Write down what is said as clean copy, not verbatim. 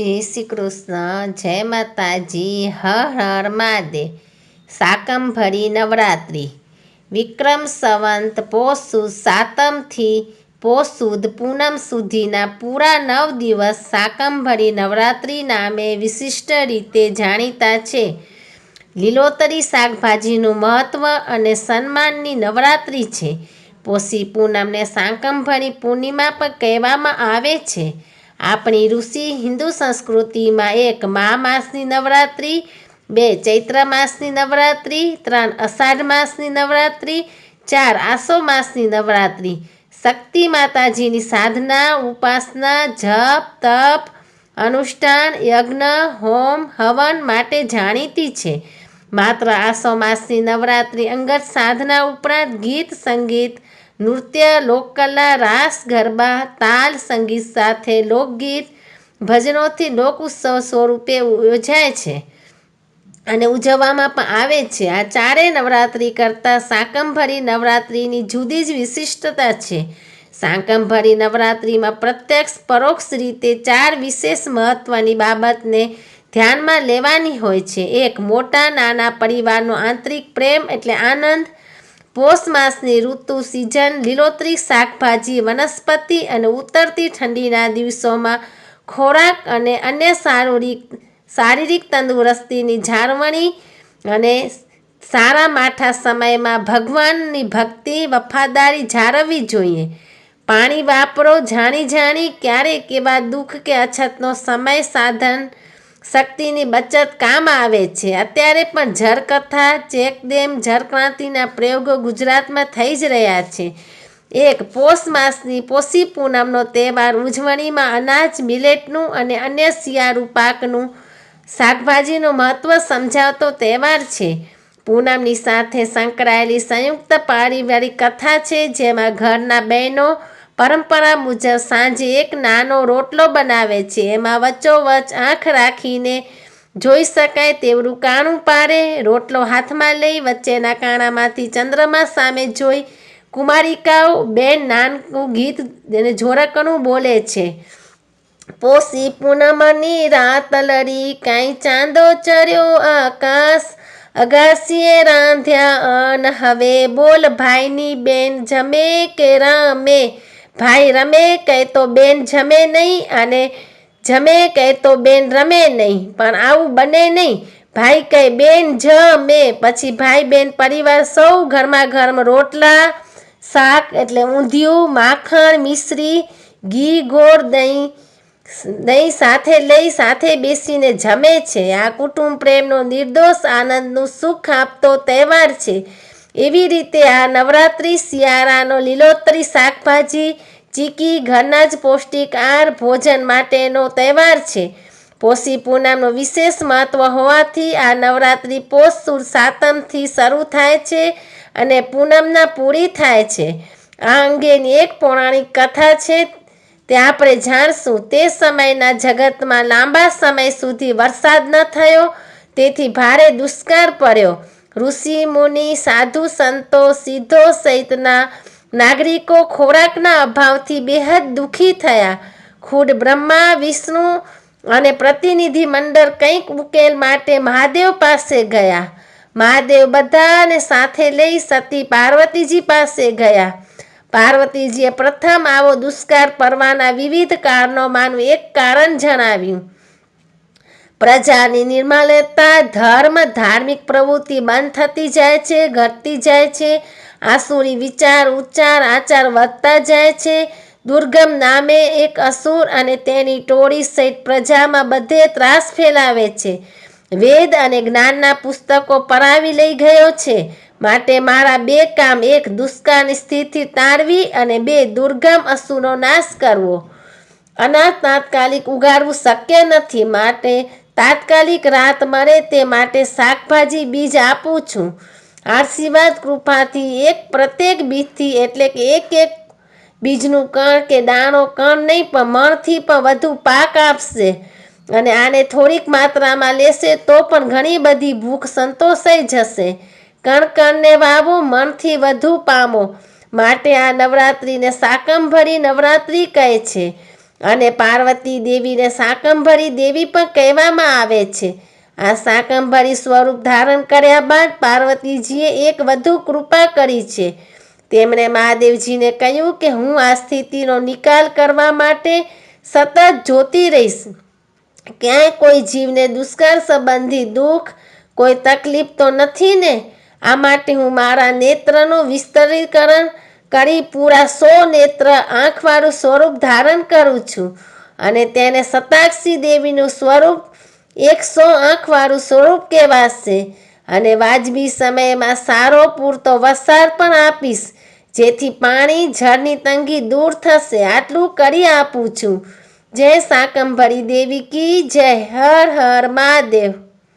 જય શ્રી કૃષ્ણ, જય માતાજી, હર હર મહાદેવ. શાકંભરી નવરાત્રિ. વિક્રમ સંવત પોષ સુદ સાતમથી પોષ સુદ પૂનમ સુધીના પૂરા 9 દિવસ શાકંભરી નવરાત્રિ નામે વિશિષ્ટ રીતે જાણીતા છે. લીલોતરી શાકભાજીનું મહત્વ અને સન્માનની નવરાત્રિ છે. પોષી પૂનમને શાકંભરી પૂર્ણિમા પણ કહેવામાં આવે છે. આપણી ઋષિ હિન્દુ સંસ્કૃતિમાં 1 મહા માસની નવરાત્રિ, 2 ચૈત્ર માસની નવરાત્રિ, 3 અષાઢ માસની નવરાત્રિ, 4 આસો માસની નવરાત્રિ શક્તિ માતાજીની સાધના, ઉપાસના, જપ, તપ, અનુષ્ઠાન, યજ્ઞ, હોમ, હવન માટે જાણીતી છે. માત્ર આસો માસની નવરાત્રિ અંગત સાધના ઉપરાંત ગીત, સંગીત, નૃત્ય, લોકકલા, રાસ, ગરબા, તાલ, સંગીત સાથે લોકગીત, ભજનોથી લોક ઉત્સવ સ્વરૂપે યોજાય છે અને ઉજવવામાં પણ આવે છે. આ ચારેય નવરાત્રિ કરતાં શાકંભરી નવરાત્રિની જુદી જ વિશિષ્ટતા છે. શાકંભરી નવરાત્રિમાં પ્રત્યક્ષ પરોક્ષ રીતે 4 વિશેષ મહત્વની બાબતને ધ્યાનમાં લેવાની હોય છે. 1. મોટા નાના પરિવારનો આંતરિક પ્રેમ એટલે આનંદ. પોષ માસની ઋતુ સિઝન, લીલોતરી શાકભાજી, વનસ્પતિ અને ઉતરતી ઠંડીના દિવસોમાં ખોરાક અને અન્ય શારીરિક તંદુરસ્તીની જાળવણી અને સારા માઠા સમયમાં ભગવાનની ભક્તિ, વફાદારી જાળવવી જોઈએ. પાણી વાપરો જાણી ક્યારેક એવા દુઃખ કે અછતનો સમય સાધન શક્તિની બચત કામ આવે છે. અત્યારે પણ જળકથા, ચેકડેમ, જળક્રાંતિના પ્રયોગો ગુજરાતમાં થઈ જ રહ્યા છે. 1. પોષ માસની પોષી પૂનમનો તહેવાર ઉજવણીમાં અનાજ, મિલેટનું અને અન્ય શિયાળુ પાકનું, શાકભાજીનું મહત્વ સમજાવતો તહેવાર છે. પૂનમની સાથે સંકળાયેલી સંયુક્ત પારિવારિક કથા છે, જેમાં ઘરના બહેનો પરંપરા મુજબ સાંજે એક નાનો રોટલો બનાવે છે. એમાં વચ્ચોવચ આંખ રાખીને જોઈ શકાય તેવડું કાણું પાડે. રોટલો હાથમાં લઈ વચ્ચેના કાણામાંથી ચંદ્રમા સામે જોઈ કુમારિકાઓ બેન નાનકું ગીત જોરકણું બોલે છે. પોષી પૂનમની રાત લડી, કાંઈ ચાંદો ચર્યો આકાશ, અગાસીએ રાંધ્યા અન્ન, હવે બોલ ભાઈની બેન જમે કે રમે. ભાઈ રમે કહે તો બેન જમે નહીં અને જમે કહે તો બેન રમે નહીં, પણ આવું બને નહીં. ભાઈ કહે બેન જમે, પછી ભાઈ બેન પરિવાર સૌ ગરમા રોટલા, શાક એટલે ઊંધિયું, માખણ, મિશ્રી, ઘી, ગોળ, દહીં સાથે લઈ સાથે બેસીને જમે છે. આ કુટુંબ પ્રેમનો, નિર્દોષ આનંદનું સુખ આપતો તહેવાર છે. એવી રીતે આ નવરાત્રિ શિયાળાનો લીલોતરી શાકભાજી, ચીકી, ઘરના જ પૌષ્ટિક આહાર ભોજન માટેનો તહેવાર છે. પોષી પૂનમનો વિશેષ મહત્વ હોવાથી આ નવરાત્રિ પોષ સુદ સાતમથી શરૂ થાય છે અને પૂનમના પૂરી થાય છે. આ અંગેની એક પૌરાણિક કથા છે, તે આપણે જાણશું. તે સમયના જગતમાં લાંબા સમય સુધી વરસાદ ન થયો, તેથી ભારે દુષ્કાળ પડ્યો. ઋષિ મુનિ, સાધુ સંતો, સિદ્ધો સહિતના નાગરિકો ખોરાકના અભાવથી બેહદ દુઃખી થયા. ખુદ બ્રહ્મા, વિષ્ણુ અને પ્રતિનિધિ મંડળ કંઈક ઉકેલ માટે મહાદેવ પાસે ગયા. મહાદેવ બધાને સાથે લઈ સતી પાર્વતીજી પાસે ગયા. પાર્વતીજીએ પ્રથમ આવો દુષ્કાળ પડવાના વિવિધ કારણોમાંનું એક કારણ જણાવ્યું. પ્રજાની નિર્મળતા, ધર્મ, ધાર્મિક પ્રવૃત્તિ બંધ થતી જાય છે, ઘટતી જાય છે. આસુરી વિચાર, ઉચ્ચાર, આચાર વધતા જાય છે. દુર્ગમ નામે એક અસુર અને તેની ટોળી સહિત પ્રજામાં બધે ત્રાસ ફેલાવે છે. વેદ અને જ્ઞાનના પુસ્તકો પરાવી લઈ ગયો છે. માટે મારા 2 કામ: 1. દુષ્કાળની સ્થિતિ ટાળવી અને 2. દુર્ગમ અસુરનો નાશ કરવો. અનાજ તાત્કાલિક ઉગાડવું શક્ય નથી, માટે તાત્કાલિક રાહત મળે તે માટે શાકભાજી બીજ આપું છું. આશીર્વાદ કૃપાથી પ્રત્યેક બીજથી એટલે કે એક બીજનું કણ કે દાણો, કણ નહીં પણ મણથી પણ વધુ પાક આપશે. અને આને થોડીક માત્રામાં લેશે તો પણ ઘણી બધી ભૂખ સંતોષાઈ જશે. કણને વાવો, મણથી વધુ પામો. માટે આ નવરાત્રિને શાકંભરી નવરાત્રિ કહે છે. અને પાર્વતી દેવીને શાકંભરી દેવી પણ કહેવામાં આવે છે. આ શાકંભરી સ્વરૂપ ધારણ કર્યા બાદ પાર્વતીજીએ એક વધુ કૃપા કરી છે. તેમણે મહાદેવજીને કહ્યું કે હું આ સ્થિતિનો નિકાલ કરવા માટે સતત જોતી રહીશ. ક્યાંય કોઈ જીવને દુષ્કાળ સંબંધી દુઃખ, કોઈ તકલીફ તો નથી ને? આ માટે હું મારા નેત્રનું વિસ્તરીકરણ કરી પૂરા 100 નેત્ર આંખવાળું સ્વરૂપ ધારણ કરું છું અને તેને શતાક્ષી દેવીનું સ્વરૂપ 100 આંખવાળું સ્વરૂપ કહેવાશે. અને વાજબી સમયમાં સારો પૂરતો વરસાદ પણ આપીશ, જેથી પાણી જળની તંગી દૂર થશે. આટલું કરી આપું છું. જય શાકંભરી દેવી કી જય. હર હર મહાદેવ.